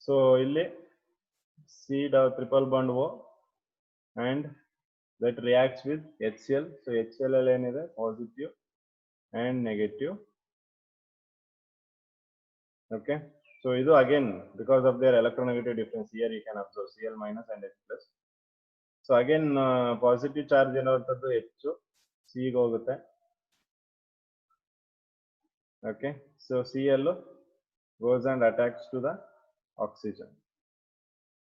So ಇಲ್ಲಿ C triple bond O and that reacts with HCl. So HCl ಅಲ್ಲಿ ಏನಿದೆ positive and negative. Okay, so ಇದು again because of their electronegative difference here you can observe Cl minus and H plus. So again positive charge ಇರುವಂತದ್ದು ಹೆಚ್ಚು C ಗೆ ಹೋಗುತ್ತೆ. Okay, so Cl goes and attacks to the oxygen.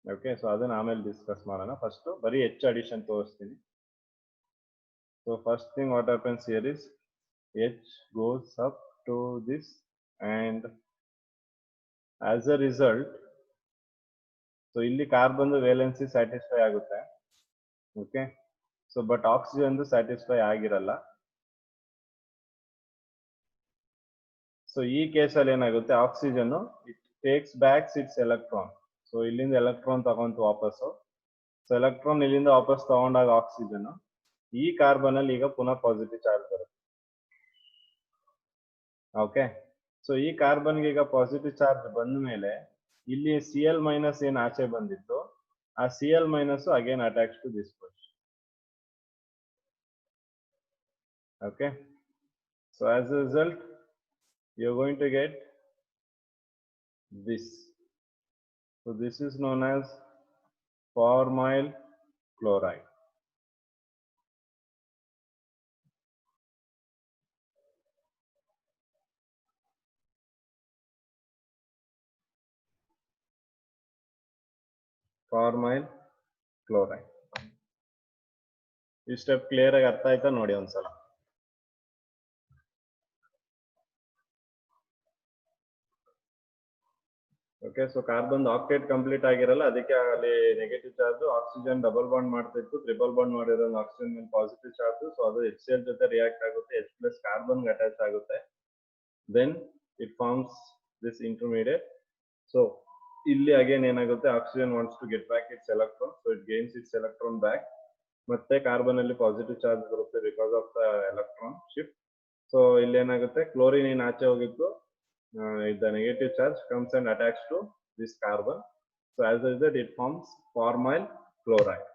Okay, so ಅದನ್ನ ಆಮೇಲೆ discuss ಮಾಡೋಣ. First ಬರೀ H addition ತೋರಿಸ್ತೀನಿ. So first thing what happens here is H goes up to this and as a result so ಇಲ್ಲಿ carbon valency satisfy ಆಗುತ್ತೆ. Okay, so but oxygen satisfy ಆಗಿರಲ್ಲ. So ಈ ಕೇಸಲ್ಲಿ ಏನಾಗುತ್ತೆ, oxygen it takes backs its electron. So ಇಲ್ಲಿಂದ electron ತಗೊಂತು ವಾಪಸ್ಸು. So electron ಇಲ್ಲಿಂದ ವಾಪಸ್ ತಗೊಂಡಾಗ ಆಕ್ಸಿಜನ್ ಈ ಕಾರ್ಬನ್ ಅಲ್ಲಿ ಈಗ ಪುನಃ ಪಾಸಿಟಿವ್ ಚಾರ್ಜ್ ಬರುತ್ತೆ. ಓಕೆ, ಸೊ ಈ ಕಾರ್ಬನ್ಗೆ ಈಗ ಪಾಸಿಟಿವ್ ಚಾರ್ಜ್ ಬಂದ ಮೇಲೆ ಇಲ್ಲಿ Cl ಮೈನಸ್ ಏನ್ ಆಚೆ ಬಂದಿತ್ತು ಆ Cl minus again attacks to this position. Okay, so as a result you are going to get this. So this is known as formyl chloride. Formyl chloride. ಈ step clear ಆಗಿ ಅರ್ಥ ಆಯ್ತಾ ನೋಡಿ ಒಂದ್ಸಲ. Okay, so carbon octet complete ಆಗಿರಲ್ಲ, ಅದಕ್ಕೆ ಅಲ್ಲಿ negative charge. Oxygen double bond ಮಾಡ್ತಿತ್ತು, ಟ್ರಿಪಲ್ ಬಾಂಡ್ ಮಾಡಿರೋ ಆಕ್ಸಿಜನ್ ಮೇಲೆ ಪಾಸಿಟಿವ್ ಚಾರ್ಜ್. ಸೊ ಅದು HCl ಜೊತೆ ರಿಯಾಕ್ಟ್ ಆಗುತ್ತೆ, H ಪ್ಲಸ್ ಕಾರ್ಬನ್ ಅಟ್ಯಾಚ್ ಆಗುತ್ತೆ. Then it forms this intermediate. So ಇಲ್ಲಿ ಅಗೇನ್ ಏನಾಗುತ್ತೆ, oxygen wants to get back its electron, so it gains its electron back. ಮತ್ತೆ carbon ಅಲ್ಲಿ positive charge ಬರುತ್ತೆ because of the electron shift. So ಇಲ್ಲಿ ಏನಾಗುತ್ತೆ, chlorine ಏನ್ ಆಚೆ ಹೋಗಿತ್ತು, the negative charge comes and attacks to this carbon. So as a result it forms formyl chloride.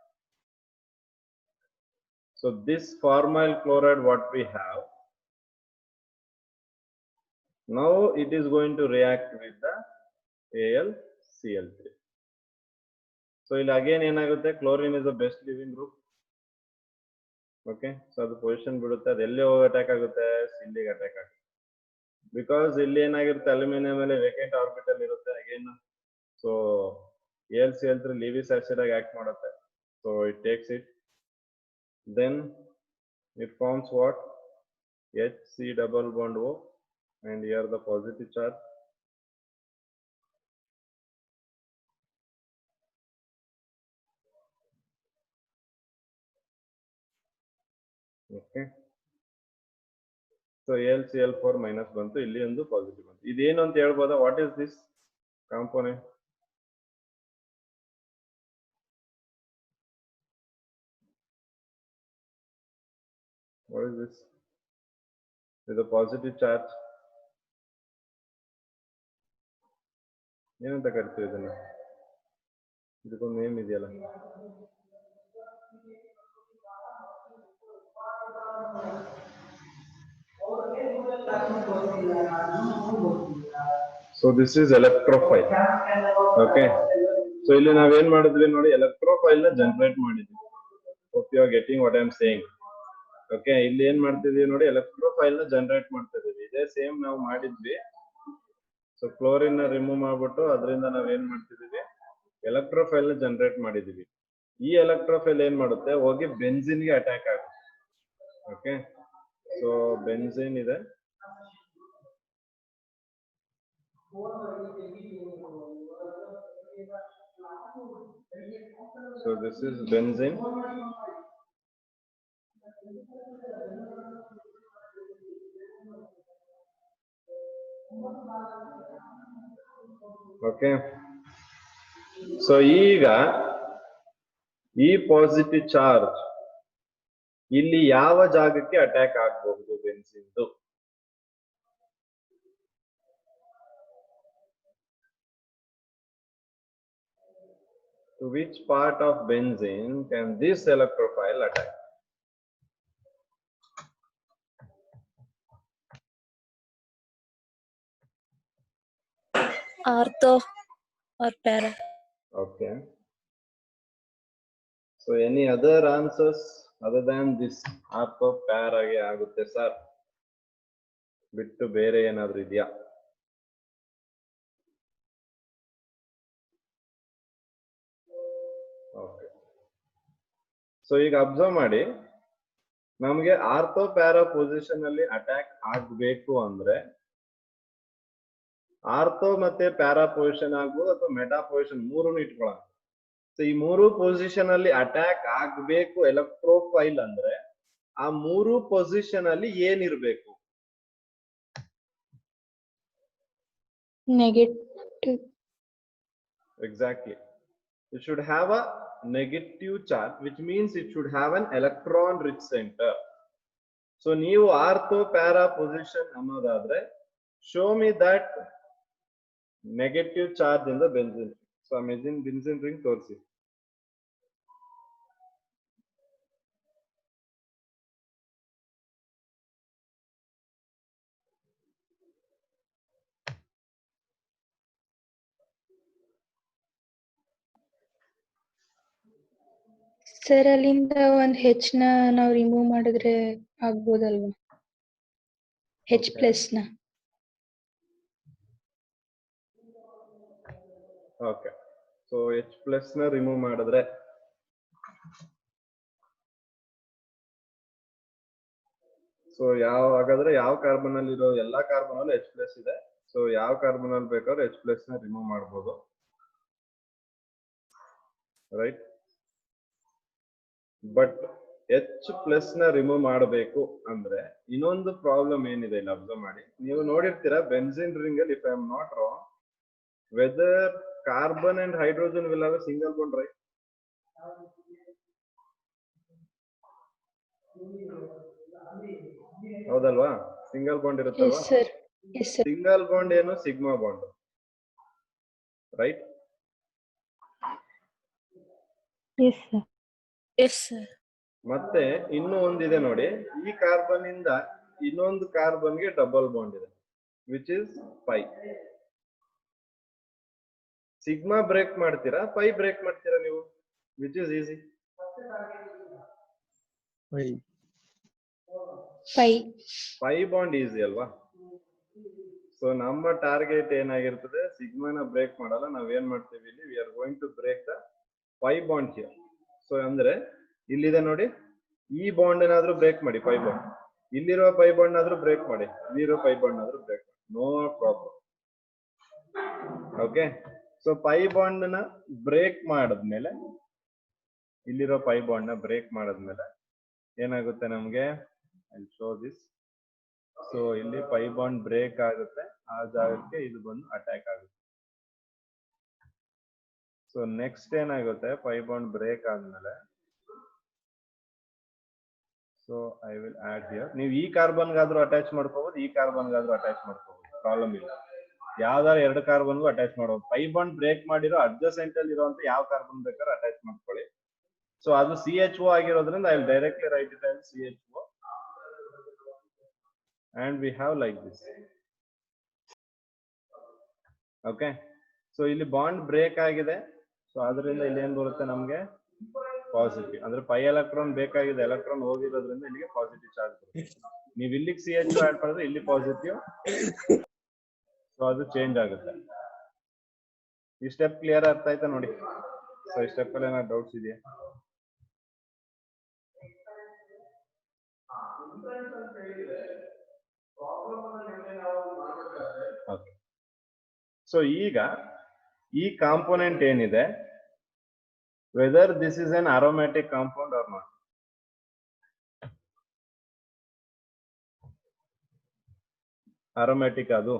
So this formyl chloride what we have now, it is going to react with the AlCl3. So ಇಲ್ಲಿ again ಏನಾಗುತ್ತೆ, chlorine is the best living group. Okay, so ಅದು position ಬಿಡುತ್ತೆ, ಅದು ಎಲ್ಲಿ ಹೋಗಿ attack ಆಗುತ್ತೆ, ಇಲ್ಲಿಗೆ attack ಆಗುತ್ತೆ. ಬಿಕಾಸ್ ಇಲ್ಲಿ ಏನಾಗಿರುತ್ತೆ, ಅಲ್ಯೂಮಿನಿಯಂ ಮೇಲೆ ವೇಕೆಂಟ್ ಆರ್ಬಿಟಲ್ ಇರುತ್ತೆ again. So AlCl3 Lewis acid ಆಗಿ ಆಕ್ಟ್ ಮಾಡುತ್ತೆ. So it takes it, then it forms what, HC double bond O and here the positive charge. Okay, so AlCl4 minus ಬಂತು, ಇಲ್ಲಿ ಒಂದು positive ಬಂತು. ಇದೇನು ಅಂತ ಹೇಳ್ಬೋದಾ, what is this component? What is this? With a positive charge. ಏನಂತ ಕರಿತೀವಿ ಇದನ್ನ? ಇದಕ್ಕೊಂದು ನೇಮ್ ಇದೆಯಲ್ಲ. So this is electrophile. Okay, so ಇಲ್ಲಿ ನಾವೇನ್ ಮಾಡಿದ್ವಿ ನೋಡಿ, ಎಲೆಕ್ಟ್ರೋಫೈಲ್ ನ ಜನರೇಟ್ ಮಾಡಿದ್ವಿ. Hope you are getting what I am saying. Okay, ಇಲ್ಲಿ ಏನ್ ಮಾಡ್ತಿದೀವಿ ನೋಡಿ, ಎಲೆಕ್ಟ್ರೋಫೈಲ್ ನ ಜನರೇಟ್ ಮಾಡ್ತಿದೀವಿ. ಇದೇ ಸೇಮ್ ನಾವು ಮಾಡಿದ್ವಿ. ಸೊ ಕ್ಲೋರಿನ್ ನ ರಿಮೂವ್ ಮಾಡ್ಬಿಟ್ಟು ಅದರಿಂದ ನಾವ್ ಏನ್ ಮಾಡ್ತಿದೀವಿ, ಎಲೆಕ್ಟ್ರೋಫೈಲ್ ನ ಜನರೇಟ್ ಮಾಡಿದೀವಿ. ಈ ಎಲೆಕ್ಟ್ರೋಫೈಲ್ ಏನ್ ಮಾಡುತ್ತೆ, ಹೋಗಿ ಬೆನ್ಸಿನ್ ಗೆ ಅಟ್ಯಾಕ್ ಆಗುತ್ತೆ. ಓಕೆ, ಸೊ ಬೆನ್ಸಿನ್ ಇದೆ. So this is benzene. Okay, so ಈಗ ಈ ಪಾಸಿಟಿವ್ ಚಾರ್ಜ್ ಇಲ್ಲಿ ಯಾವ ಜಾಗಕ್ಕೆ ಅಟ್ಯಾಕ್ ಆಗಬಹುದು ಬೆನ್ಸಿನ್ದು? To which part of benzene can this electrophile attack? Ortho or para. Okay. So any other answers other than this? Ortho para ಗೆ ಆಗುತ್ತೆ sir ಬಿಟ್ಟು ಬೇರೆ ಏನಾದ್ರೂ ಇದೆಯಾ? ಓಕೆ. ಸೊ ಈಗ ಅಬ್ಸರ್ವ್ ಮಾಡಿ, ನಮಗೆ ಆರ್ಥೋ ಪ್ಯಾರಾ ಪೊಸಿಷನ್ ಅಲ್ಲಿ ಅಟ್ಯಾಕ್ ಆಗ್ಬೇಕು ಅಂದ್ರೆ ಆರ್ಥೋ ಮತ್ತೆ ಪ್ಯಾರಾ ಪೊಸಿಷನ್ ಆಗ್ಬೋದು ಅಥವಾ ಮೆಟಾ ಪೊಸಿಷನ್ ಮೂರನ್ನು ಇಟ್ಕೊಳ್ಳೋಣ. ಸೊ ಈ ಮೂರು ಪೊಸಿಷನ್ ಅಲ್ಲಿ ಅಟ್ಯಾಕ್ ಆಗ್ಬೇಕು ಎಲೆಕ್ಟ್ರೋಫೈಲ್ ಅಂದ್ರೆ ಆ ಮೂರು ಪೊಸಿಷನ್ ಅಲ್ಲಿ ಏನಿರ್ಬೇಕು? Negative. Exactly. It should have a negative charge, which means it should have an electron rich center. So ನೀವು ಆರ್ಥೋ ಪ್ಯಾರಾ ಪೊಸಿಷನ್ ಅನ್ನೋದಾದ್ರೆ show me that negative charge in the benzene. So benzene ring ತೋರಿಸಿ. Sir ಅಲ್ಲಿಂದ ಒಂದ್ H ನ ನಾವು remove ಮಾಡಿದ್ರೆ ಆಗ್ಬೋದಲ್ವಾ? H plus ನ. Okay. So H plus ನ ರಿಮೂವ್ ಮಾಡಿದ್ರೆ ಸೊ ಹಾಗಾದ್ರೆ ಯಾವ ಕಾರ್ಬನ್ ಅಲ್ಲಿ ಇರೋ ಎಲ್ಲಾ ಕಾರ್ಬನ್ ಅಲ್ಲಿ H ಪ್ಲಸ್ ಇದೆ. ಸೊ ಯಾವ ಕಾರ್ಬನ್ ಅಲ್ಲಿ ಬೇಕಾದ್ರೆ H ಪ್ಲಸ್ ನ ರಿಮೂವ್ ಮಾಡಬಹುದು, ರೈಟ್? ಬಟ್ H ಪ್ಲಸ್ ನ ರಿಮೂವ್ ಮಾಡಬೇಕು ಅಂದ್ರೆ ಇನ್ನೊಂದು ಪ್ರಾಬ್ಲಮ್ ಏನಿದೆ ಇಲ್ಲಿ ಅಬ್ಸರ್ವ್ ಮಾಡಿ. ನೀವು ನೋಡಿರ್ತೀರಾ ಬೆನ್ಸಿನ್ ರಿಂಗ್ ಅಲ್ಲಿ, if I am not wrong, whether carbon and hydrogen will have a single bond, right? ಹೌದಲ್ವಾ? ಸಿಂಗಲ್ ಬಾಂಡ್ ಇರುತ್ತಲ್ವಾ? ಸಿಂಗಲ್ ಬಾಂಡ್ ಏನು? Sigma bond, right? ಮತ್ತೆ ಇನ್ನೂ ಒಂದಿದೆ ನೋಡಿ, ಈ ಕಾರ್ಬನ್ ಇಂದ ಇನ್ನೊಂದು ಕಾರ್ಬನ್ ಗೆ ಡಬಲ್ ಬಾಂಡ್ ಇದೆ, which is pi. Sigma break ಮಾಡ್ತೀರಾ, ಪೈ ಬ್ರೇಕ್ ಮಾಡ್ತೀರಾ ನೀವು? Which is easy? Pi bond easy ಅಲ್ವಾ? ಸೊ ನಮ್ಮ ಟಾರ್ಗೆಟ್ ಏನಾಗಿರ್ತದೆ, ಸಿಗ್ಮಾನ ಬ್ರೇಕ್ ಮಾಡಲ್ಲ, ನಾವ್ ಏನ್ ಮಾಡ್ತೀವಿ ಇಲ್ಲಿ, we are going to break the pi bond here. So ಅಂದ್ರೆ ಇಲ್ಲಿದೆ ನೋಡಿ, ಈ ಬಾಂಡ್ ಏನಾದ್ರೂ ಬ್ರೇಕ್ ಮಾಡಿ, ಪೈ ಬಾಂಡ್, ಇಲ್ಲಿರೋ ಪೈ ಬಾಂಡ್ ಆದ್ರೂ ಬ್ರೇಕ್ ಮಾಡಿ, ಇಲ್ಲಿರೋ ಪೈ ಬಾಂಡ್ ಆದ್ರೂ ಬ್ರೇಕ್ ಮಾಡಿ, no problem. Okay. So pi bond ನ ಬ್ರೇಕ್ ಮಾಡಿದ್ಮೇಲೆ, ಇಲ್ಲಿರೋ ಪೈ ಬಾಂಡ್ ನ ಬ್ರೇಕ್ ಮಾಡಿದ್ಮೇಲೆ ಏನಾಗುತ್ತೆ ನಮ್ಗೆ, ಐ ಶೋ ದಿಸ್. ಸೊ ಇಲ್ಲಿ ಪೈ ಬಾಂಡ್ ಬ್ರೇಕ್ ಆಗುತ್ತೆ, ಆ ಜಾಗಕ್ಕೆ ಇದು ಬಂದು ಅಟ್ಯಾಕ್ ಆಗುತ್ತೆ. ಸೊ ನೆಕ್ಸ್ಟ್ ಏನಾಗುತ್ತೆ, ಪೈ ಬಾಂಡ್ ಬ್ರೇಕ್ ಆದ್ಮೇಲೆ, so I will add here. ನೀವು ಈ ಕಾರ್ಬನ್ ಗಾದ್ರೂ ಅಟ್ಯಾಚ್ ಮಾಡ್ಕೋಬಹುದು, ಈ ಕಾರ್ಬನ್ ಗಾದ್ರೂ ಅಟ್ಯಾಚ್ ಮಾಡ್ಕೋಬಹುದು, ಪ್ರಾಬ್ಲಮ್ ಇಲ್ಲ. ಯಾವ್ದಾದ್ರು ಎರಡು ಕಾರ್ಬನ್ಗೂ ಅಟ್ಯಾಚ್ ಮಾಡೋದು. ಪೈ ಬಾಂಡ್ ಬ್ರೇಕ್ ಮಾಡಿರೋ ಅಡ್ಜಸೆಂಟ್ ಅಲ್ಲಿ ಇರುವಂತ ಯಾವ ಕಾರ್ಬನ್ ಬೇಕಾದ್ರೂ ಅಟ್ಯಾಚ್ ಮಾಡ್ಕೊಳ್ಳಿ. ಸೊ ಅದು CHO ಆಗಿರೋದ್ರಿಂದ I will directly right it as CHO and we have like this. Okay. So ಇಲ್ಲಿ ಬಾಂಡ್ ಬ್ರೇಕ್ ಆಗಿದೆ, ಸೊ ಅದರಿಂದ ಇಲ್ಲಿ ಏನ್ ಬರುತ್ತೆ ನಮ್ಗೆ, ಪಾಸಿಟಿವ್. ಅಂದ್ರೆ ಪೈ ಎಲೆಕ್ಟ್ರಾನ್ ಬೇಕಾಗಿದೆ, ಎಲೆಕ್ಟ್ರಾನ್ ಹೋಗಿರೋದ್ರಿಂದ ಇಲ್ಲಿಗೆ ಪಾಸಿಟಿವ್ ಚಾರ್ಜ್ ಬರುತ್ತೆ. ನೀವು ಇಲ್ಲಿಗೆ CHO ಆಡ್ ಮಾಡಿದ್ರೆ ಇಲ್ಲಿ ಪಾಸಿಟಿವ್, ಸೊ ಅದು ಚೇಂಜ್ ಆಗುತ್ತೆ. ಈ ಸ್ಟೆಪ್ ಕ್ಲಿಯರ್ ಅರ್ಥ ಆಯ್ತಾ ನೋಡಿ? ಸೊ ಈ ಸ್ಟೆಪ್ ಅಲ್ಲಿ ಏನಾದ್ರು ಡೌಟ್ಸ್ ಇದೆಯಾ? ಓಕೆ. ಸೊ ಈಗ ಈ ಕಾಂಪೋನೆಂಟ್ ಏನಿದೆ, whether this is an aromatic compound or not? Aromatic ಅದು?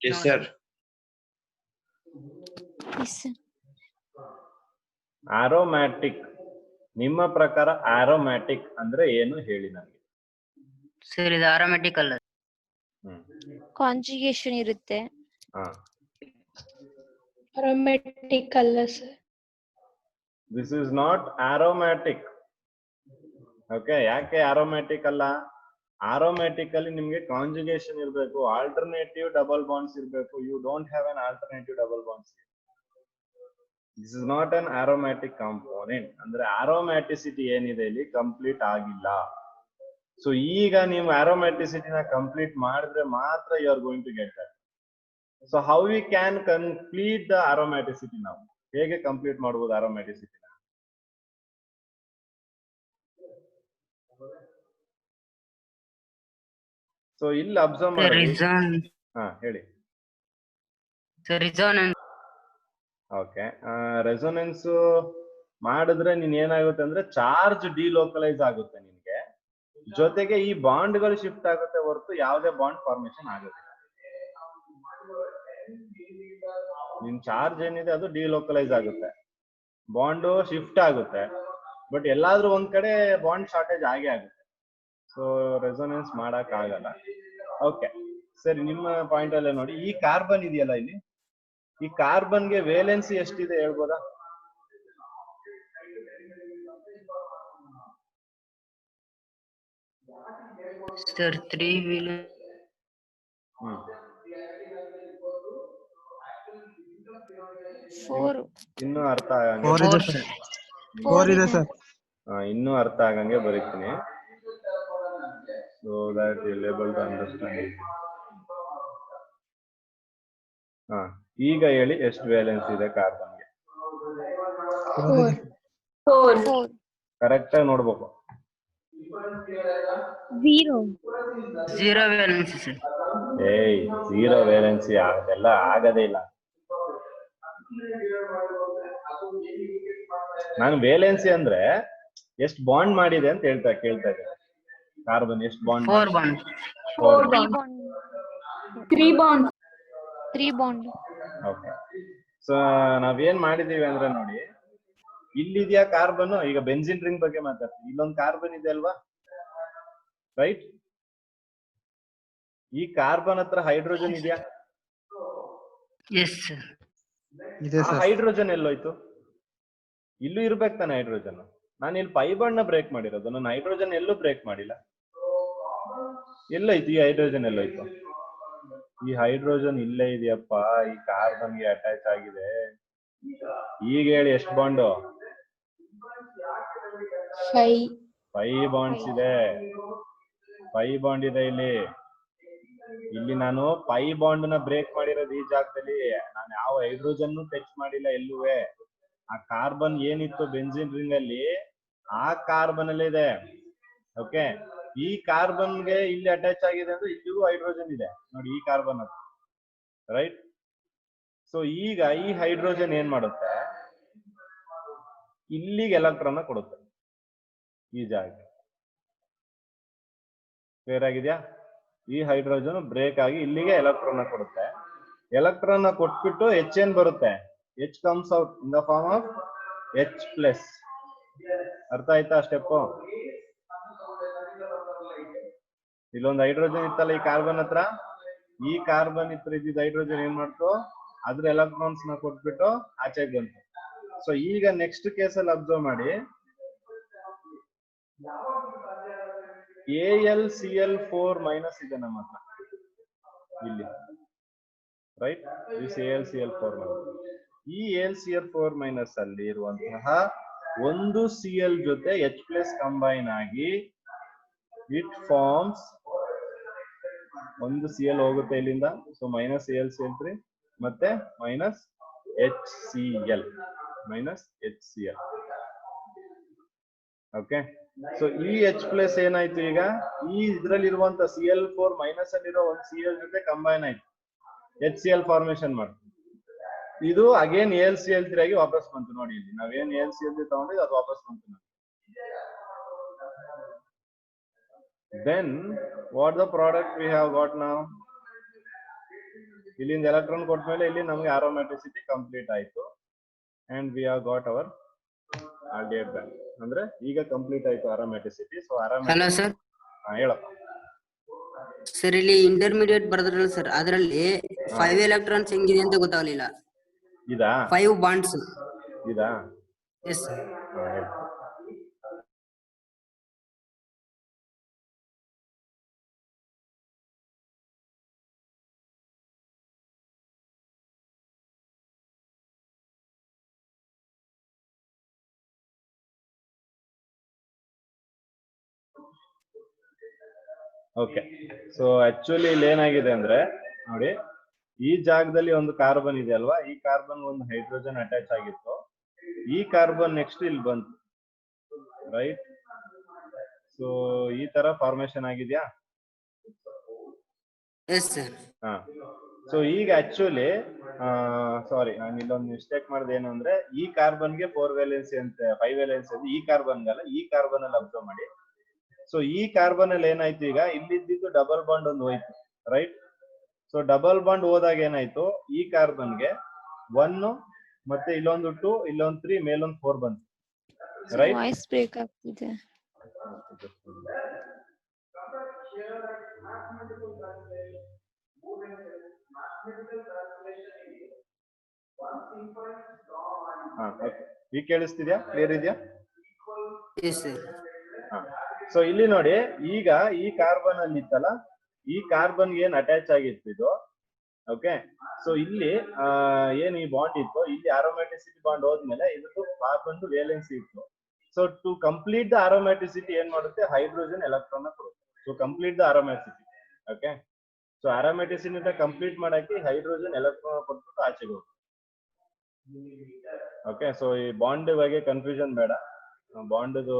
Yes, sir. ಆರೋಮ್ಯಾಟಿಕ್, ನಿಮ್ಮ ಪ್ರಕಾರ ಆರೋಮ್ಯಾಟಿಕ್ ಅಂದ್ರೆ ಏನು ಹೇಳಿ ನನಗೆ. ಸರ್ ಇದು ಆರೋಮ್ಯಾಟಿಕ್ ಅಲ್ಲ, ಕಾಂಜುಗೇಷನ್ ಇರುತ್ತೆ. aromatic ಅಲ್ಲ sir. This is not aromatic. Okay, ಯಾಕೆ ಆರೋಮ್ಯಾಟಿಕ್ ಅಲ್ಲ? ಆರೋಮ್ಯಾಟಿಕ್ ಅಲ್ಲಿ ನಿಮ್ಗೆ ಕಾಂಜುಗೇಷನ್ ಇರಬೇಕು, ಆಲ್ಟರ್ನೇಟಿವ್ ಡಬಲ್ ಬಾಂಡ್ಸ್ ಇರಬೇಕು. You don't have an alternative double bonds. This is not an aromatic component. ಅಂದ್ರೆ ಆರೋಮ್ಯಾಟಿಸಿಟಿ ಏನಿದೆ ಇಲ್ಲಿ ಕಂಪ್ಲೀಟ್ ಆಗಿಲ್ಲ. ಸೊ ಈಗ ನೀವು ಆರೋಮ್ಯಾಟಿಸಿಟಿನ ಕಂಪ್ಲೀಟ್ ಮಾಡಿದ್ರೆ ಮಾತ್ರ you are going to get that. So how we can complete the aromaticity? ನಾವು ಹೇಗೆ ಕಂಪ್ಲೀಟ್ ಮಾಡಬಹುದು ಆರೋಮ್ಯಾಟಿಸಿಟಿನ? ಸೊ ಇಲ್ಲಿ ಅಬ್ಸರ್ವ್ ಮಾಡಿ. ಹಾ, ಹೇಳಿ. ಓಕೆ, ರೆಸೊನೆನ್ಸ್ ಮಾಡಿದ್ರೆ ನೀನ್ ಏನಾಗುತ್ತೆ ಅಂದ್ರೆ ಚಾರ್ಜ್ ಡಿಲೋಕಲೈಸ್ ಆಗುತ್ತೆ ನಿನ್ಗೆ, ಜೊತೆಗೆ ಈ ಬಾಂಡ್ಗಳು ಶಿಫ್ಟ್ ಆಗುತ್ತೆ ಹೊರತು ಯಾವುದೇ ಬಾಂಡ್ ಫಾರ್ಮೇಶನ್ ಆಗುತ್ತೆ. ನಿನ್ ಚಾರ್ಜ್ ಏನಿದೆ ಅದು ಡಿಲೋಕಲೈಸ್ ಆಗುತ್ತೆ, ಬಾಂಡ್ ಶಿಫ್ಟ್ ಆಗುತ್ತೆ, ಬಟ್ ಎಲ್ಲಾದ್ರೂ ಒಂದ್ ಕಡೆ ಬಾಂಡ್ ಶಾರ್ಟೇಜ್ ಆಗೇ ಆಗುತ್ತೆ. ಸೊ ರೆಸೊನೆನ್ಸ್ ಮಾಡಕ್ ಆಗಲ್ಲ. ಓಕೆ ಸರಿ, ನಿಮ್ಮ ಪಾಯಿಂಟ್ ಅಲ್ಲೇ ನೋಡಿ, ಈ ಕಾರ್ಬನ್ ಇದೆಯಲ್ಲ ಇಲ್ಲಿ, ಈ ಕಾರ್ಬನ್ಗೆ ವೇಲೆನ್ಸಿ ಎಷ್ಟಿದೆ ಹೇಳ್ಬೋದಾ? ಸರ್ 3 ಇನ್ನೂ ಅರ್ಥ ಆಗಂಗೆ ಇನ್ನೂ ಅರ್ಥ ಆಗಂಗೆ ಬರೀತೀನಿ. So that you able to understand. ಈಗ ಹೇಳಿ, ಎಷ್ಟು ವೇಲೆನ್ಸ್ ಇದೆ ಕಾರ್ಬನ್ಗೆ? 4. ಕರೆಕ್ಟ್ ಆಗಿ ನೋಡ್ಬೇಕು. 0 ವೇಲೆನ್ಸಿ ಸರ್. ಏಯ್, 0 ವೇಲೆನ್ಸಿ ಅದೆಲ್ಲ ಆಗದೇ ಇಲ್ಲ. ನಾನು ವೇಲೆನ್ಸಿ ಅಂದ್ರೆ ಎಷ್ಟು ಬಾಂಡ್ ಮಾಡಿದೆ ಅಂತ ಕೇಳ್ತಾ ಇದ್ದೆ. ಕಾರ್ಬನ್ ಎಷ್ಟು bond? 4 bond. 3 bond. Okay, so ನಾವೇನ್ ಮಾಡಿದೀವಿ ಅಂದ್ರೆ ನೋಡಿ, ಇಲ್ಲಿದ್ಯಾ ಕಾರ್ಬನ್? ಈಗ ಬೆನ್ಸಿನ್ ರಿಂಗ್ ಬಗ್ಗೆ ಮಾತಾಡ್ತೀವಿ. ಇಲ್ಲೊಂದು ಕಾರ್ಬನ್ ಇದೆ ಅಲ್ವಾ, ರೈಟ್? ಈ ಕಾರ್ಬನ್ ಹತ್ರ ಹೈಡ್ರೋಜನ್ ಇದೆಯಾ? Yes sir. ಹೈಡ್ರೋಜನ್ ಎಲ್ಲೋಯ್ತು? ಇಲ್ಲೂ ಇರ್ಬೇಕು ತಾನೆ ಹೈಡ್ರೋಜನ್. ನಾನು ಇಲ್ಲಿ ಪೈ ಬಾಂಡ್ ನ ಬ್ರೇಕ್ ಮಾಡಿರೋದು, ನಾನು ಹೈಡ್ರೋಜನ್ ಎಲ್ಲೂ ಬ್ರೇಕ್ ಮಾಡಿಲ್ಲ. ಎಲ್ಲೋಯ್ತು ಈ ಹೈಡ್ರೋಜನ್? ಎಲ್ಲೋಯ್ತು ಈ ಹೈಡ್ರೋಜನ್? ಇಲ್ಲೇ ಇದೆಯಪ್ಪ, ಈ ಕಾರ್ಬನ್ ಗೆ ಅಟ್ಯಾಚ್ ಆಗಿದೆ. ಈಗ ಹೇಳಿ, ಎಷ್ಟು ಬಾಂಡು? 5 ಬಾಂಡ್ಸ್ ಇದೆ. 5 ಬಾಂಡ್ ಇದೆ ಇಲ್ಲಿ. ಇಲ್ಲಿ ನಾನು ಪೈ ಬಾಂಡ್ ನ ಬ್ರೇಕ್ ಮಾಡಿರೋದು ಈ ಜಾಗದಲ್ಲಿ. ನಾನು ಯಾವ ಹೈಡ್ರೋಜನ್ ಟಚ್ ಮಾಡಿಲ್ಲ ಎಲ್ಲೂವೆ. ಆ ಕಾರ್ಬನ್ ಏನಿತ್ತು ಬೆನ್ಸಿನ್ ರಿಂಗ್ ಅಲ್ಲಿ, ಆ ಕಾರ್ಬನ್ ಅಲ್ಲಿ ಇದೆ. ಓಕೆ, ಈ ಕಾರ್ಬನ್ ಗೆ ಇಲ್ಲಿ ಅಟ್ಯಾಚ್ ಆಗಿದೆ ಅಂದ್ರೆ ಇಲ್ಲಿಗೂ ಹೈಡ್ರೋಜನ್ ಇದೆ ನೋಡಿ, ಈ ಕಾರ್ಬನ್ ಅದು, ರೈಟ್? ಸೊ ಈಗ ಈ ಹೈಡ್ರೋಜನ್ ಏನ್ ಮಾಡುತ್ತೆ, ಇಲ್ಲಿಗೆ ಎಲೆಕ್ಟ್ರಾನ್ ಕೊಡುತ್ತೆ ಈ ಜಾಗ. ಕ್ಲಿಯರ್ ಆಗಿದ್ಯಾ? ಈ ಹೈಡ್ರೋಜನ್ ಬ್ರೇಕ್ ಆಗಿ ಇಲ್ಲಿಗೆ ಎಲೆಕ್ಟ್ರಾನ್ ಕೊಡುತ್ತೆ. ಎಲೆಕ್ಟ್ರಾನ್ ಕೊಟ್ಬಿಟ್ಟು H ಏನ್ ಬರುತ್ತೆ? H comes out in the form of H+. ಅರ್ಥ ಆಯ್ತಾ ಸ್ಟೆಪ್? ಇಲ್ಲೊಂದು ಹೈಡ್ರೋಜನ್ ಇತ್ತಲ್ಲ ಈ ಕಾರ್ಬನ್ ಹತ್ರ, ಈ ಕಾರ್ಬನ್ ಹತ್ರ ಇದ್ದಿದ್ದ ಹೈಡ್ರೋಜನ್ ಏನ್ ಮಾಡ್ತು, ಅದ್ರ ಎಲೆಕ್ಟ್ರಾನ್ಸ್ ನ ಕೊಟ್ಬಿಟ್ಟು ಆಚೆಗೆ ಬಂತು. ಸೊ ಈಗ ನೆಕ್ಸ್ಟ್ ಕೇಸಲ್ಲಿ ಅಬ್ಸರ್ವ್ ಮಾಡಿ, AlCl4- ಇದೆ ನಮ್ಮ ಹತ್ರ ಇಲ್ಲಿ, ರೈಟ್? This AlCl4-. ಈ AlCl4- ಅಲ್ಲಿ ಇರುವಂತಹ ಒಂದು Cl ಜೊತೆ H+ ಕಂಬೈನ್ ಆಗಿ ಇಟ್ ಫಾರ್ಮ್ಸ್ ಒಂದು Cl ಹೋಗುತ್ತೆ ಇಲ್ಲಿಂದ. ಸೊ -AlCl3 ಮತ್ತೆ -HCl. ಓಕೆ, ಸೊ ಈ H+ ಏನಾಯ್ತು ಈಗ, ಈ ಇದ್ರಲ್ಲಿ ಇರುವಂತ Cl4- ಅಲ್ಲಿರೋ ಒಂದು Cl ಜೊತೆ ಕಂಬೈನ್ ಆಯ್ತು, HCl ಫಾರ್ಮೇಶನ್ ಮಾಡ್ತು. ಇದು ಅಗೇನ್ AlCl3 ಆಗಿ ವಾಪಸ್ ಬಂತು ನೋಡಿ. ಇಲ್ಲಿ ನಾವೇನ್ AlCl3 ತಗೊಂಡಿದ್ದು ಅದು ವಾಪಸ್ ಬಂತು ನೋಡಿ. Then what the product we have got now? ಇಲ್ಲಿಂದ ಎಲೆಕ್ಟ್ರಾನ್ ಕೊಟ್ಮೇಲೆ ಇಲ್ಲಿ ನಮಗೆ ಆರೋಮ್ಯಾಟಿಸಿಟಿ ಕಂಪ್ಲೀಟ್ ಆಯ್ತು, and we have got our aldehyde band. ಅಂದ್ರೆ ಈಗ ಕಂಪ್ಲೀಟ್ ಆಯ್ತು ಆರೋಮ್ಯಾಟಿಸಿಟಿ. So hello sir. ಹೇಳಪ್ಪ ಸರ್, ಇಲ್ಲಿ ಇಂಟರ್ಮೀಡಿಯೇಟ್ ಬರೆದ್ರಲ್ಲ ಸರ್, ಅದರಲ್ಲಿ 5 ಎಲೆಕ್ಟ್ರಾನ್ಸ್ ಹೆಂಗಿದೆ ಅಂತ ಗೊತ್ತಾಗಲಿಲ್ಲ. ಇದಾ 5 ಬಾಂಡ್ಸ್. ಇದಾ? Yes sir. Okay, so actually ಇಲ್ಲಿ ಏನಾಗಿದೆ ಅಂದ್ರೆ ನೋಡಿ, ಈ ಜಾಗದಲ್ಲಿ ಒಂದು ಕಾರ್ಬನ್ ಇದೆ ಅಲ್ವಾ, ಈ ಕಾರ್ಬನ್ ಒಂದು ಹೈಡ್ರೋಜನ್ ಅಟ್ಯಾಚ್ ಆಗಿತ್ತು, ಈ ಕಾರ್ಬನ್ ನೆಕ್ಸ್ಟ್ ಇಲ್ಲಿ ಬಂತು, ರೈಟ್? ಸೊ ಈ ತರ ಫಾರ್ಮೇಶನ್ ಆಗಿದ್ಯಾ? Yes sir. ಹಾ, ಸೊ ಈಗ ಆಕ್ಚುಲಿ ಸಾರಿ, ನಾನು ಇಲ್ಲೊಂದು ಮಿಸ್ಟೇಕ್ ಮಾಡಿದೆ. ಏನು ಅಂದ್ರೆ ಈ ಕಾರ್ಬನ್ಗೆ 4 ವೇಲೆನ್ಸಿ ಅಂತ 5 ವೇಲೆನ್ಸಿ ಅಂತ, ಈ ಕಾರ್ಬನ್ಗಲ್ಲ, ಈ ಕಾರ್ಬನ್ ಅಲ್ಲಿ ಅಬ್ಸರ್ವ್ ಮಾಡಿ. ಸೊ ಈ ಕಾರ್ಬನ್ ಅಲ್ಲಿ ಏನಾಯ್ತು, ಈಗ ಇಲ್ಲಿದ್ದು ಡಬಲ್ ಬಾಂಡ್ ಒಂದು ಹೋಯ್ತು, ರೈಟ್? ಸೊ ಡಬಲ್ ಬಾಂಡ್ ಹೋದಾಗ ಏನಾಯ್ತು, ಈ ಕಾರ್ಬನ್ಗೆ 1 ಮತ್ತೆ ಇಲ್ಲೊಂದು 2, ಇಲ್ಲೊಂದು 3, ಮೇಲೊಂದು 4 ಬಂತು, ರೈಟ್? ವಾಯ್ಸ್ ಬ್ರೇಕ್ ಆಗ್ತಿದೆ. ಹಾ, ಓಕೆ, ಈಗ ಕೇಳಿಸ್ತಿದ್ಯಾ? ಕ್ಲಿಯರ್ ಇದೆಯಾ? Yes sir. ಸೊ ಇಲ್ಲಿ ನೋಡಿ, ಈಗ ಈ ಕಾರ್ಬನ್ ಅಲ್ಲಿ ಇತ್ತಲ್ಲ, ಈ ಕಾರ್ಬನ್ ಏನ್ ಅಟ್ಯಾಚ್ ಆಗಿತ್ತು ಇದು, ಓಕೆ? ಸೊ ಇಲ್ಲಿ ಏನ್ ಈ ಬಾಂಡ್ ಇತ್ತು, ಇಲ್ಲಿ ಆರೋಮ್ಯಾಟಿಸಿಟಿ ಬಾಂಡ್ ಹೋದ್ಮೇಲೆ ಇದ್ರದ್ದು ಕಾರ್ಬನ್ ವೇಲೆನ್ಸಿ ಇತ್ತು. So to complete the aromaticity ಏನ್ ಮಾಡುತ್ತೆ, ಹೈಡ್ರೋಜನ್ ಎಲೆಕ್ಟ್ರಾನ್ ಕೊಡುತ್ತೆ. So complete the aromaticity, okay? So aromaticity complete ಮಾಡಕ್ಕೆ ಹೈಡ್ರೋಜನ್ ಎಲೆಕ್ಟ್ರಾನ್ ಕೊಟ್ಬಿಟ್ಟು ಆಚೆಗೆ ಹೋಗುತ್ತೆ. ಓಕೆ, ಸೊ ಈ ಬಾಂಡ್ ಬಗ್ಗೆ ಕನ್ಫ್ಯೂಷನ್ ಬೇಡ, ಬಾಂಡ್ದು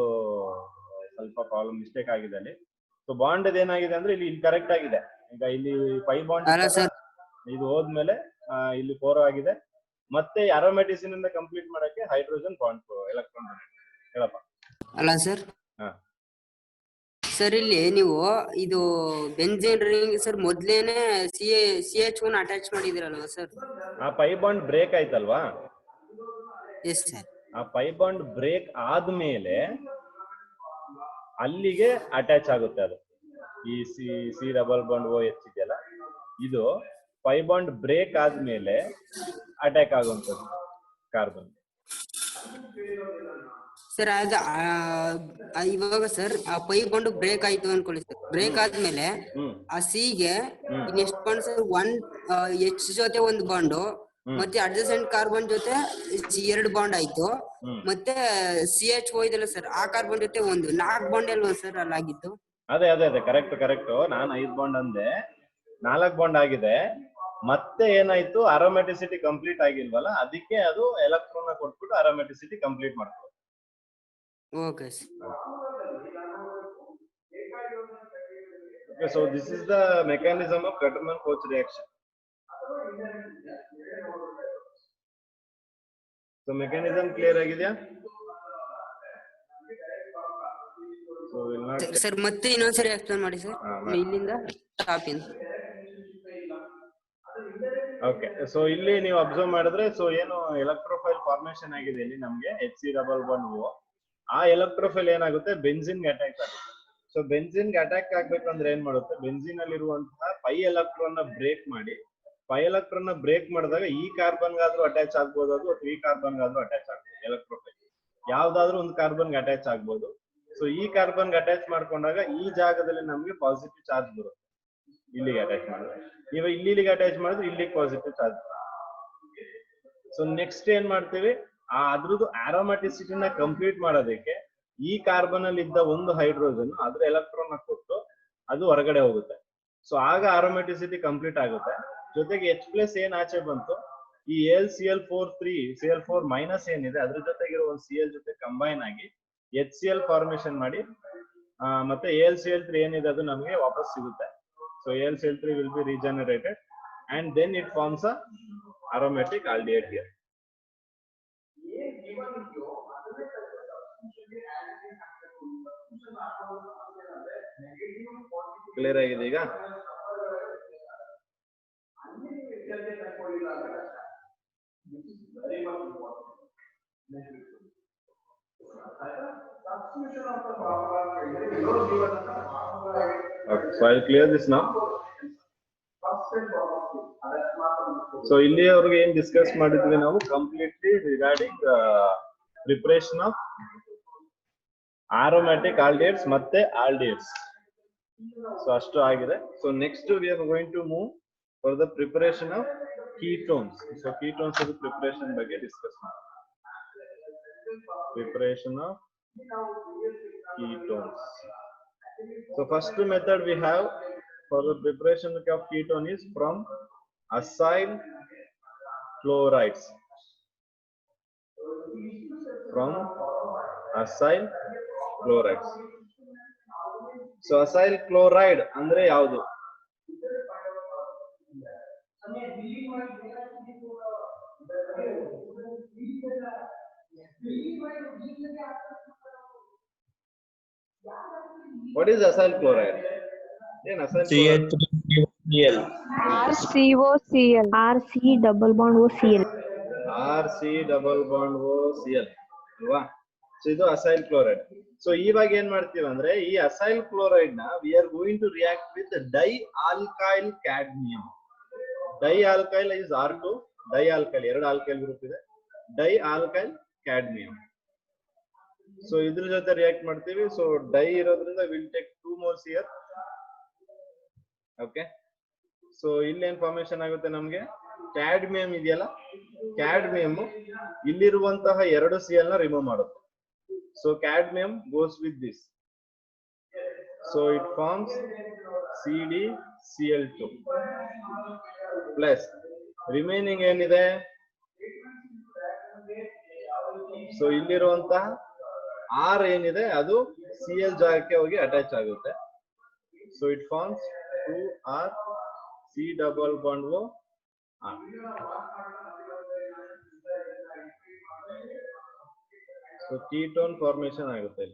ಸ್ವಲ್ಪ ಪ್ರಾಬ್ಲಮ್ ಮಿಸ್ಟೇಕ್ ಆಗಿದೆ ಅಲ್ಲಿ. ಸೊ ಬಾಂಡ್ ಏನಾಗಿದೆ ಅಂದ್ರೆ ಇಲ್ಲಿ ಕರೆಕ್ಟ್ ಆಗಿದೆ. ಈಗ ಇಲ್ಲಿ 5 ಬಾಂಡ್ ಇದು ಹೋದ್ಮೇಲೆ ಇಲ್ಲಿ 4 ಆಗಿದೆ. ಮತ್ತೆ ಆರೋಮ್ಯಾಟಿಸಿನ್ ಇಂದ ಕಂಪ್ಲೀಟ್ ಮಾಡಕ್ಕೆ ಹೈಡ್ರೋಜನ್ ಬಾಂಡ್ ಎಲೆಕ್ಟ್ರಾನ್ ಹೇಳಪ್ಪ. ಅಲ್ಲ ಸರ್. ಸರ್ ಇಲ್ಲಿ ನೀವು ಇದು ಬೆಂಜೀನ್ ರಿಂಗ್ ಸರ್ ಮೊದ್ಲೇನೆ CH1 ಅಟ್ಯಾಚ್ ಮಾಡಿದಿರಲ್ವಾ ಸರ್? ಆ 5 ಬಾಂಡ್ ಬ್ರೇಕ್ ಆಯ್ತಲ್ವಾ? Yes sir. ಆ 5 ಬಾಂಡ್ ಬ್ರೇಕ್ ಆದ್ಮೇಲೆ ಅಲ್ಲಿಗೆ ಅಟ್ಯಾಚ್ ಆಗುತ್ತೆ ಅದು. ಈ ಸಿ ಡಬಲ್ ಬಾಂಡ್ OH ಇದೆಯಲ್ಲ, ಇದು 5 ಬಾಂಡ್ ಬ್ರೇಕ್ ಆದ್ಮೇಲೆ ಅಟ್ಯಾಕ್ ಆಗುವಂಥದ್ದು ಕಾರ್ಬನ್. ಸರ್ ಅದ ಇವಾಗ ಸರ್ ಆ 5 ಬಾಂಡ್ ಬ್ರೇಕ್ ಆಯ್ತು ಅನ್ಕೊಳ್ಳಿ ಸರ್. ಬ್ರೇಕ್ ಆದ್ಮೇಲೆ ಆ ಸಿಗೆ ಇನ್ನೆಷ್ಟು ಬಾಂಡ್ ಸರ್? 1 H ಜೊತೆ ಒಂದು ಬಾಂಡು, ಮತ್ತೆ ಅಡ್ಜಸೆಂಟ್ ಕಾರ್ಬನ್ ಜೊತೆ 2 ಬಾಂಡ್ ಆಯ್ತು, ಮತ್ತೆ CH ಹೋಯ್ತಲ್ಲ ಸರ್, ಆ ಕಾರ್ಬನ್ ಜೊತೆ 4 ಬಾಂಡ್ ಅಲ್ವಾ ಸರ್ ಅಲ್ಲಾಗಿತ್ತು? ಅದೇ ಅದೇ ಅದೇ ಕರೆಕ್ಟ್ ಕರೆಕ್ಟ್. ನಾನು 5 ಬಾಂಡ್ ಅಂದೆ, 4 ಬಾಂಡ್ ಆಗಿದೆ. ಮತ್ತೆ ಏನಾಯ್ತು, ಆರೋಮ್ಯಾಟಿಸಿಟಿ ಕಂಪ್ಲೀಟ್ ಆಗಿಲ್ವಲ್ಲ, ಅದಕ್ಕೆ ಅದು ಎಲೆಕ್ಟ್ರಾನ್ ಕೊಟ್ಬಿಟ್ಟು ಆರೋಮ್ಯಾಟಿಸಿಟಿ ಕಂಪ್ಲೀಟ್ ಮಾಡ್ತಾರೆ. Okay sir. Okay, so this is the mechanism of Gattermann-Koch reaction. So mechanism clear ಆಗಿದೆಯಾ? So will not ಸರ್ ಮತ್ತೆ ಇನ್ನೊಂದ್ಸರಿ ಎಕ್ಸ್ಪ್ಲೇನ್ ಮಾಡಿ ಸರ್, ಇಲ್ಲಿಂದ ಸ್ಟಾಪ್ ಇಂದ. ಓಕೆ, ಸೊ ಇಲ್ಲಿ ನೀವು ಅಬ್ಸರ್ವ್ ಮಾಡಿದ್ರೆ, ಸೊ ಏನು ಎಲೆಕ್ಟ್ರೋಫೈಲ್ ಫಾರ್ಮೇಶನ್ ಆಗಿದೆ ಇಲ್ಲಿ ನಮ್ಗೆ Hc ಡಬಲ್ ಬಾಂಡ್ O. ಆ ಎಲೆಕ್ಟ್ರೋಫೈಲ್ ಏನಾಗುತ್ತೆ, ಬೆಂಜಿನ್ ಅಟ್ಯಾಕ್ ಆಗುತ್ತೆ. ಸೊ ಬೆಂಜಿನ್ ಅಟ್ಯಾಕ್ ಆಗ್ಬೇಕಂದ್ರೆ ಏನ್ ಮಾಡುತ್ತೆ, ಬೆಂಜಿನ್ ಅಲ್ಲಿ ಇರುವಂತಹ 5 ಎಲೆಕ್ಟ್ರಾನ್ ನ ಬ್ರೇಕ್ ಮಾಡಿ, 5 ಎಲೆಕ್ಟ್ರಾನ್ ನ ಬ್ರೇಕ್ ಮಾಡಿದಾಗ ಈ ಕಾರ್ಬನ್ ಗಾದ್ರೂ ಅಟ್ಯಾಚ್ ಆಗ್ಬೋದು, ಅದು ಅಥವಾ ಈ ಕಾರ್ಬನ್ ಗಾದ್ರೂ ಅಟ್ಯಾಚ್ ಆಗ್ಬೋದು. ಎಲೆಕ್ಟ್ರೋಫೈಲ್ ಯಾವ್ದಾದ್ರು ಒಂದು ಕಾರ್ಬನ್ ಅಟ್ಯಾಚ್ ಆಗ್ಬೋದು. ಸೊ ಈ ಕಾರ್ಬನ್ ಅಟ್ಯಾಚ್ ಮಾಡ್ಕೊಂಡಾಗ ಈ ಜಾಗದಲ್ಲಿ ನಮ್ಗೆ ಪಾಸಿಟಿವ್ ಚಾರ್ಜ್ ಬರುತ್ತೆ. ಇಲ್ಲಿಗೆ ಅಟ್ಯಾಚ್ ಮಾಡಿದ್ರೆ, ನೀವು ಇಲ್ಲಿಗೆ ಅಟ್ಯಾಚ್ ಮಾಡಿದ್ರೆ ಇಲ್ಲಿಗೆ ಪಾಸಿಟಿವ್ ಚಾರ್ಜ್. ಸೊ ನೆಕ್ಸ್ಟ್ ಏನ್ ಮಾಡ್ತೀವಿ, ಅದ್ರದ್ದು ಆರೋಮ್ಯಾಟಿಸಿಟಿನ ಕಂಪ್ಲೀಟ್ ಮಾಡೋದಕ್ಕೆ ಈ ಕಾರ್ಬನ್ ಅಲ್ಲಿ ಇದ್ದ ಒಂದು ಹೈಡ್ರೋಜನ್ ಅದ್ರ ಎಲೆಕ್ಟ್ರಾನ್ ಕೊಟ್ಟು ಅದು ಹೊರಗಡೆ ಹೋಗುತ್ತೆ. ಸೊ ಆಗ ಆರೋಮ್ಯಾಟಿಸಿಟಿ ಕಂಪ್ಲೀಟ್ ಆಗುತ್ತೆ. ಜೊತೆಗೆ H+ ಏನ್ ಆಚೆ ಬಂತು, ಈ Cl4 ಮೈನಸ್ ಏನಿದೆ ಅದ್ರ ಜೊತೆಗಿರೋ ಒಂದು Cl ಜೊತೆ ಕಂಬೈನ್ ಆಗಿ HCl ಫಾರ್ಮೇಶನ್ ಮಾಡಿ, ಮತ್ತೆ AlCl3 ಏನಿದೆ ಅದು ನಮಗೆ ವಾಪಸ್ ಸಿಗುತ್ತೆ. So AlCl3 will be regenerated and then it forms a aromatic aldehyde here. Clear ಆಗಿದೆ ಈಗ? Okay, so I'll clear this now. So ಇಲ್ಲಿಯವರೆಗೆ ಏನ್ ಡಿಸ್ಕಸ್ ಮಾಡಿದ್ವಿ ನಾವು completely regarding preparation of aromatic aldehydes ಮತ್ತೆ aldehydes. So ಅಷ್ಟು ಆಗಿದೆ. So next we are going to move for the preparation of ketones. So ketones of preparation ಬಗ್ಗೆ discuss ಮಾಡೋಣ. Preparation of ketones. So first method we have for the preparation of ketone is from acyl chlorides. From acyl chlorides. So acyl chloride ಅಂದ್ರೆ ಯಾವುದು? What is acyl chloride? ಏನು acyl chloride? CH3COCl. RCOCl. RC double bond OCl. RC double bond OCl ಅಲ್ವಾ? So ಇದು acyl chloride. So ಇವಾಗ ಏನ್ ಮಾಡ್ತೀವಿ ಅಂದ್ರೆ ಈ ಅಸೈಲ್ ಕ್ಲೋರೈಡ್ ನ we are going to react with di alkyl cadmium. Di alkyl is R2, di alkyl ಎರಡು alkyl group ಇದೆ, ಡೈ ಆಲ್ಕೈಲ್ ಕ್ಯಾಡ್ಮಿಯಂ. ಸೊ ಇದ್ರ ಜೊತೆ ರಿಯಾಕ್ಟ್ ಮಾಡ್ತೀವಿ. ಸೊ ಡೈ ಇರೋದ್ರಿಂದ will take 2 moles here. Okay, so ಇಲ್ಲೇನ್ formation ಆಗುತ್ತೆ ನಮ್ಗೆ? Cadmium ಇದೆಯಲ್ಲ, ಕ್ಯಾಡ್ಮಿಯಂ ಇಲ್ಲಿರುವಂತಹ ಎರಡು Cl ನ ರಿಮೂವ್ ಮಾಡುತ್ತೆ. So cadmium goes with this. So it forms CdCl2 plus remaining ಏನಿದೆ? ಸೊ ಇಲ್ಲಿರುವಂತಹ R ಏನಿದೆ ಅದು Cl ಜಾಗಕ್ಕೆ ಹೋಗಿ ಅಟ್ಯಾಚ್ ಆಗುತ್ತೆ. So it forms 2R C double bond O R. So ketone formation ಆಗುತ್ತೆ.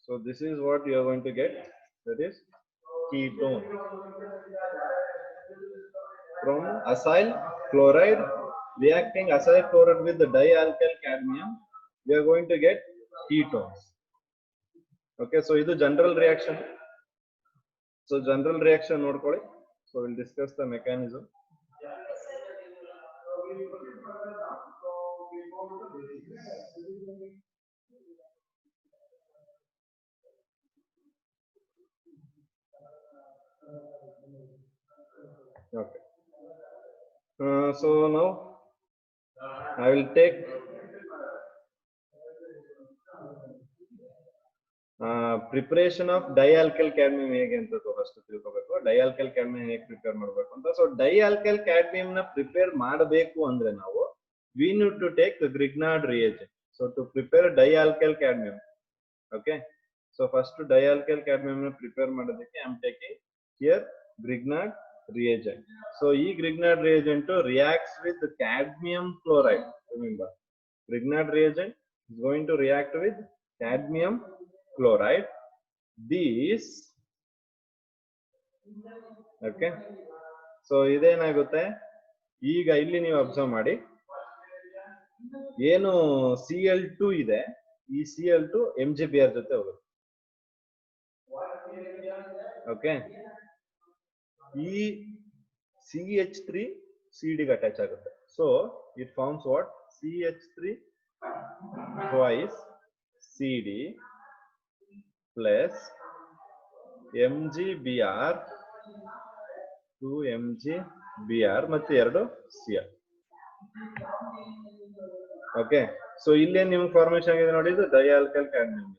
So this is what you are going to get, that is ketone. From acyl chloride reacting acyl chloride with the dialkyl cadmium, we are going to get ketones. Okay, so ಇದು general reaction. So general reaction ನೋಡ್ಕೊಳ್ಳಿ. So we'll discuss the mechanism. Okay. So now I will take preparation of dialkyl cadmium ಹೇಗೆ ಅಂತ first ತಿಳ್ಕೋಬೇಕು. ಡೈಆಲ್ಕೈಲ್ cadmium ಹೇಗೆ prepare ಮಾಡಬೇಕು ಅಂತ. So dialkyl cadmium ನ prepare ಮಾಡಬೇಕು ಅಂದ್ರೆ ನಾವು we need to take Grignard reagent. So to prepare dialkyl cadmium, okay. So first dialkyl cadmium ನ ಪ್ರಿಪೇರ್ ಮಾಡೋದಕ್ಕೆ I am taking here Grignard reagent. So E Grignard reagent reacts with the cadmium chloride. Remember, Grignard reagent is going to react with cadmium chloride. These, okay. So ಇದೇನಾಗುತ್ತೆ ಈಗ ಇಲ್ಲಿ ನೀವು observe ಮಾಡಿ, ಏನು Cl2 ಇದೆ, ಈ Cl2 MgBr ಜೊತೆ ಹೋಗುತ್ತೆ. Okay, ಈ CH3 CD ಗೆ ಅಟ್ಯಾಚ್ ಆಗುತ್ತೆ. So it forms what? CH3 twice CD plus MgBr 2 MgBr ಮತ್ತೆ 2 Cl. ಓಕೆ, ಸೊ ಇಲ್ಲೇ ನಿಮ್ಗೆ ಫಾರ್ಮೇಶನ್ ಆಗಿದೆ ನೋಡಿ, ಇದು dialkyl cadmium.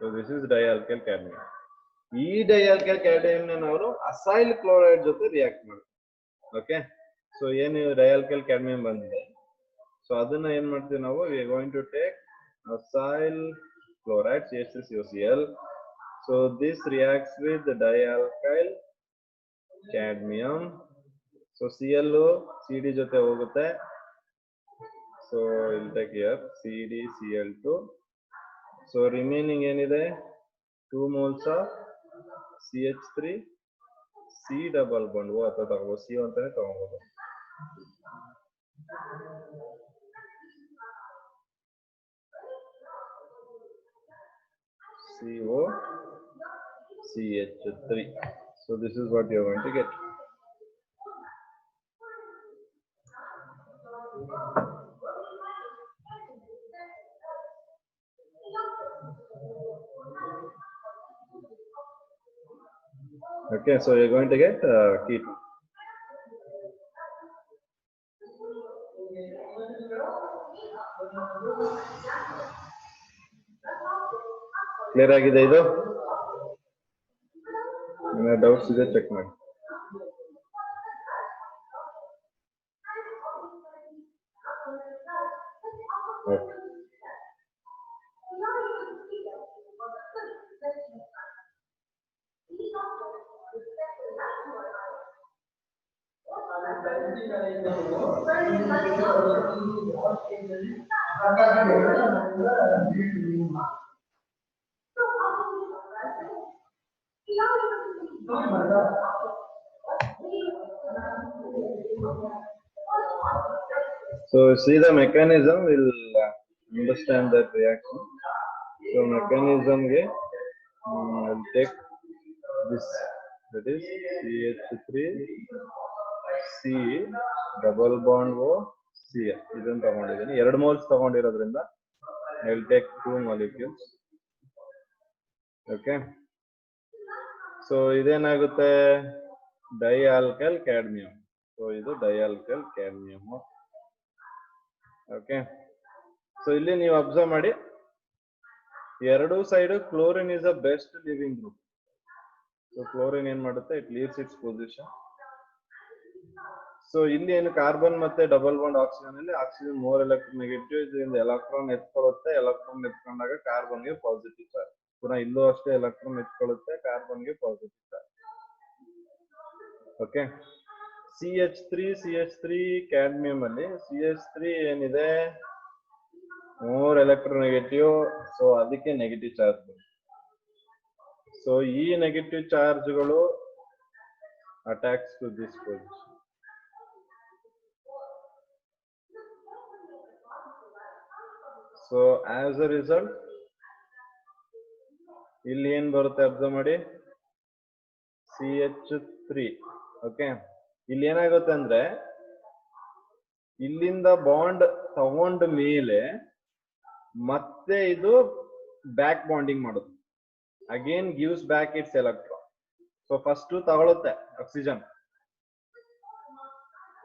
So this is dialkyl cadmium. ಈ ಡೈಆಲ್ಕೈಲ್ ಕ್ಯಾಡ್ಮಿಯಂ ನಾವು ಅಸೈಲ್ ಕ್ಲೋರೈಡ್ ಜೊತೆ ರಿಯಾಕ್ಟ್ ಮಾಡ್ತೀವಿ. ಓಕೆ, ಸೊ ಏನು ಡೈಆಲ್ಕೈಲ್ ಕ್ಯಾಡ್ಮಿಯಂ ಬಂದಿದೆ, ಸೊ ಅದನ್ನ ಏನ್ ಮಾಡ್ತೀವಿ ನಾವು? We are going to take acyl chloride CH3COCl. So this reacts with dialkyl cadmium. So Cl CD ಜೊತೆ ಹೋಗುತ್ತೆ. So will take here CdCl2. So remaining ಏನಿದೆ? 2 moles of CH3 C double bond O ಅಥವಾ ತಗೋಬಹುದು, CO ಅಂತಾನೆ ತಗೋಬಹುದು. CO CH3. So this is what you're going to get. Okay, so you're going to get ketone. Clear ಆಗಿದೆ ಇದು? ಏನಾದ್ರು doubts ಇದೆ check ಮಾಡಿ. Okay. So see the mechanism, we'll understand that reaction. So mechanism ge I'll take this, that is CH3 C double bond O Cl. ಇದನ್ನು ತಗೊಂಡಿದ್ದೀನಿ, 2 moles ತಗೊಂಡಿರೋದ್ರಿಂದ I'll take 2 molecules. Okay. So ಇದೇನಾಗುತ್ತೆ, dialkyl cadmium. So ಇದು dialkyl cadmium. Okay, so ಇಲ್ಲಿ ನೀವು observe ಮಾಡಿ, ಎರಡು side chlorine is a best leaving group. So chlorine ಏನ್ ಮಾಡುತ್ತೆ, it leaves its position. So ಇಲ್ಲಿ ಏನು ಕಾರ್ಬನ್ ಮತ್ತೆ ಡಬಲ್ ಬಾಂಡ್ ಆಕ್ಸಿಜನ್ ಅಲ್ಲಿ ಆಕ್ಸಿಜನ್ ಮೋರ್ ಎಲೆಕ್ಟ್ರೋನೆಗೆಟಿವ್, ಇದರಿಂದ ಎಲೆಕ್ಟ್ರಾನ್ ಎತ್ಕೊಳ್ಳುತ್ತೆ. ಎಲೆಕ್ಟ್ರಾನ್ ಎತ್ಕೊಂಡಾಗ ಕಾರ್ಬನ್ಗೆ ಪಾಸಿಟಿವ್ ಚಾರ್ಜ್. ಪುನಃ ಇಲ್ಲೂ ಅಷ್ಟೇ ಎಲೆಕ್ಟ್ರಾನ್ ಎತ್ಕೊಳ್ಳುತ್ತೆ, ಕಾರ್ಬನ್ಗೆ positive charge. Okay, CH3 cadmium ಅಲ್ಲಿ CH3 ಏನಿದೆ, ಮೋರ್ ಎಲೆಕ್ಟ್ರೋನೆಗೆಟಿವ್. ಸೊ ಅದಕ್ಕೆ ನೆಗೆಟಿವ್ ಚಾರ್ಜ್. ಸೊ ಈ ನೆಗೆಟಿವ್ ಚಾರ್ಜ್ಗಳು attacks to this position. So as a result ಇಲ್ಲಿ ಏನ್ ಬರುತ್ತೆ ಅಬ್ಸರ್ವ್ ಮಾಡಿ, CH3. ಓಕೆ, ಇಲ್ಲಿ ಏನಾಗುತ್ತೆ ಅಂದ್ರೆ, ಇಲ್ಲಿಂದ ಬಾಂಡ್ ತಗೊಂಡ ಮೇಲೆ ಮತ್ತೆ ಇದು ಬ್ಯಾಕ್ ಬಾಂಡಿಂಗ್ ಮಾಡುತ್ತೆ. Again gives back its electron. So first ತಗೊಳುತ್ತೆ oxygen.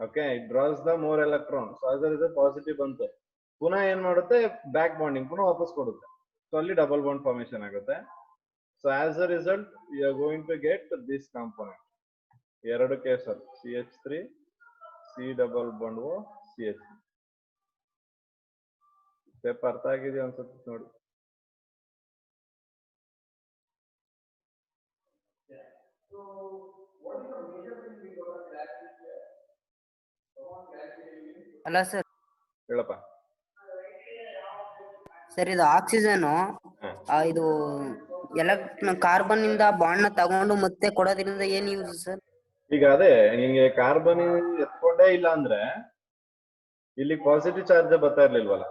Okay, it draws the more electron. So ಅದರ ಪಾಸಿಟಿವ್ ಬಂತು, ಪುನಃ ಏನ್ ಮಾಡುತ್ತೆ, ಬ್ಯಾಕ್ ಬಾಂಡಿಂಗ್ ಪುನಃ ವಾಪಸ್ ಕೊಡುತ್ತೆ. ಸೊ ಅಲ್ಲಿ ಡಬಲ್ ಬಾಂಡ್ ಫಾರ್ಮೇಶನ್ ಆಗುತ್ತೆ. So as a result you are going to get this component. ಎರಡು ಕೇಸಲ್ಲಿ CH3 C double bond O CH3. Step ಅರ್ಥ ಆಗಿದೆ ಅನ್ಸುತ್ತೆ ನೋಡಿ. ಅಲ್ಲ ಸರ್, ಹೇಳಪ್ಪ. ಸರ್ ಇದು ಆಕ್ಸಿಜನ್ ಇದು ಕಾರ್ಬನ್ ಇಂದ ಬಾಂಡ್ ನ ತಗೊಂಡು ಮತ್ತೆ ಕೊಡೋದ್ರಿಂದ ಏನ್ ಯೂಸ್ ಸರ್? ಈಗ ಅದೇ ನಿಂಗೆ ಕಾರ್ಬನ್ ಎತ್ಕೊಂಡೇ ಇಲ್ಲ ಅಂದ್ರೆ ಇಲ್ಲಿ ಪಾಸಿಟಿವ್ ಚಾರ್ಜ್ ಬರ್ತಾ ಇರ್ಲಿಲ್ವಲ್ಲ.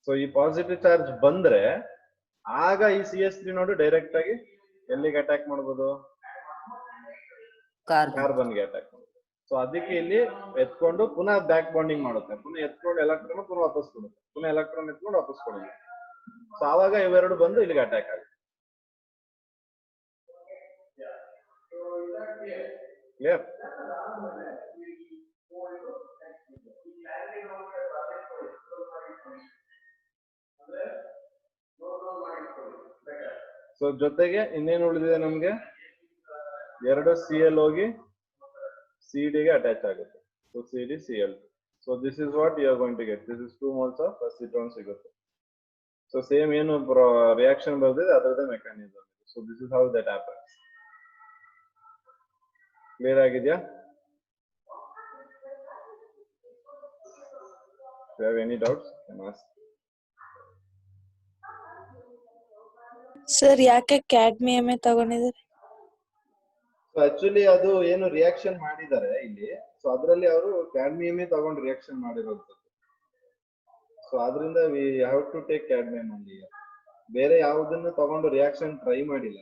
ಸೊ ಈ ಪಾಸಿಟಿವ್ ಚಾರ್ಜ್ ಬಂದ್ರೆ ಆಗ ಈ CH3 ನೋಡು ಡೈರೆಕ್ಟ್ ಆಗಿ ಎಲ್ಲಿಗೆ ಅಟ್ಯಾಕ್ ಮಾಡ್ಬೋದು, ಕಾರ್ಬನ್ಗೆ ಅಟ್ಯಾಕ್ ಮಾಡ್ಬೋದು. ಸೊ ಅದಕ್ಕೆ ಇಲ್ಲಿ ಎತ್ಕೊಂಡು ಪುನಃ ಬ್ಯಾಕ್ ಬಾಂಡಿಂಗ್ ಮಾಡುತ್ತೆ. ಪುನಃ ಎತ್ಕೊಂಡು ಎಲೆಕ್ಟ್ರಾನ್ ಪುನಃ ವಾಪಸ್ ಕೊಡುತ್ತೆ, ಪುನಃ ಎಲೆಕ್ಟ್ರಾನ್ ಎತ್ಕೊಂಡು ವಾಪಸ್ ಕೊಡುತ್ತೆ. ಸೊ ಆವಾಗ ಇವೆರಡು ಬಂದು ಇಲ್ಲಿಗೆ ಅಟ್ಯಾಕ್ ಆಗುತ್ತೆ. ಕ್ಲಿಯರ್? ಸೊ ಜೊತೆಗೆ ಇನ್ನೇನು ಉಳಿದಿದೆ ನಮ್ಗೆ, ಎರಡು Cl ಹೋಗಿ CD ಗೆ ಅಟ್ಯಾಚ್ ಆಗುತ್ತೆ. So CD Cl2. So this is what you are going to get. This is 2 moles of acetone ಸಿಗುತ್ತೆ. ಸೊ ಸೇಮ್ ಏನು ರಿಯಾಕ್ಷನ್ ಬರ್ದಿದೆ ಅದರದೇ mechanism. So this is how that happens. Clear ಆಗಿದೆಯಾ? You have any doubts can ask. Sir ಯಾಕೆ cadmium ತಗೊಂಡಿದ್ದಾರೆ? So actually ಅದು ಏನು reaction ಮಾಡಿದ್ದಾರೆ ಇಲ್ಲಿ, ಸೊ ಅದರಲ್ಲಿ ಅವರು ಕ್ಯಾಡ್ಮಿಯಮೇ ತಗೊಂಡು ರಿಯಾಕ್ಷನ್ ಮಾಡಿರೋದು. ಸೊ ಆದ್ರಿಂದ we have to take cadmium ಅಲ್ಲಿ. ಬೇರೆ ಯಾವುದನ್ನು ತಗೊಂಡು ರಿಯಾಕ್ಷನ್ ಟ್ರೈ ಮಾಡಿಲ್ಲ.